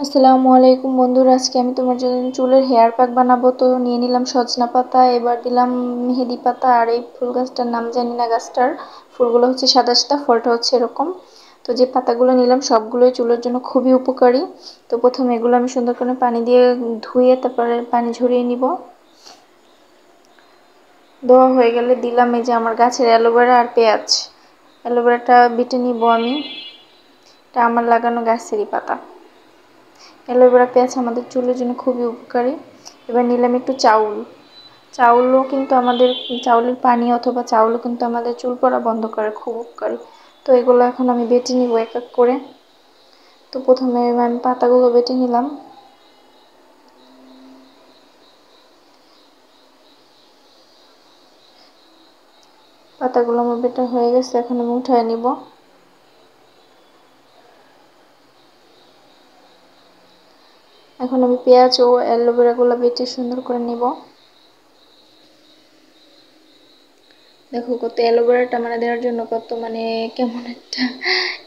আসসালামু আলাইকুম বন্ধুরা, আজকে আমি তোমার জন্য চুলের হেয়ার প্যাক বানাবো। তো নিয়ে নিলাম সজনা পাতা, এবার দিলাম মেহেদি পাতা, আর এই ফুল গাছটার নাম জানি না। গাছটার ফুলগুলো হচ্ছে সাদা সাদা, ফলটা হচ্ছে এরকম। তো যে পাতাগুলো নিলাম সবগুলোই চুলের জন্য খুবই উপকারী। তো প্রথমে এগুলো আমি সুন্দর করে পানি দিয়ে ধুয়ে তারপরে পানি ঝরিয়ে নিব। ধোয়া হয়ে গেলে দিলাম এই যে আমার গাছের অ্যালোভেরা আর পেঁয়াজ। অ্যালোভেরাটা বেটে নিব আমি, এটা আমার লাগানো গাছেরই পাতা। অ্যালোভেরা পেঁয়াজ আমাদের চুলের জন্য খুবই উপকারী। এবার নিলাম একটু চাউলও কিন্তু আমাদের, চাউলের পানি অথবা চাউলও কিন্তু আমাদের চুল পড়া বন্ধ করে, খুব উপকারী। তো এগুলো এখন আমি বেটে নিব এক এক করে। তো প্রথমে আমি পাতাগুলো বেটে নিলাম। পাতাগুলো আমার বেটা হয়ে গেছে, এখন আমি উঠায় নিব। এখন আমি পেঁয়াজ ও অ্যালোভেরাগুলো বেটে সুন্দর করে নিব। দেখো কত অ্যালোভেরাটা মানে দেওয়ার জন্য কত মানে কেমন একটা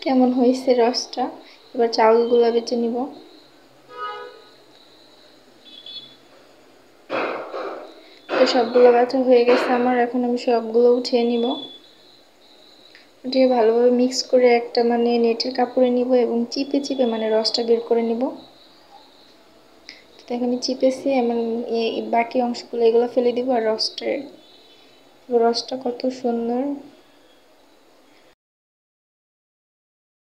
কেমন হয়েছে রসটা। এবার চাউলগুলো বেটে নিব। তো সবগুলো বাটা হয়ে গেছে আমার, এখন আমি সবগুলো উঠিয়ে নিব। উঠিয়ে ভালোভাবে মিক্স করে একটা মানে নেটের কাপড়ে নিব এবং চিপে চিপে মানে রসটা বের করে নিব। তো এখানে চিপেছি, আমার বাকি অংশগুলো এগুলো ফেলে দিব। আর রসটা কত সুন্দর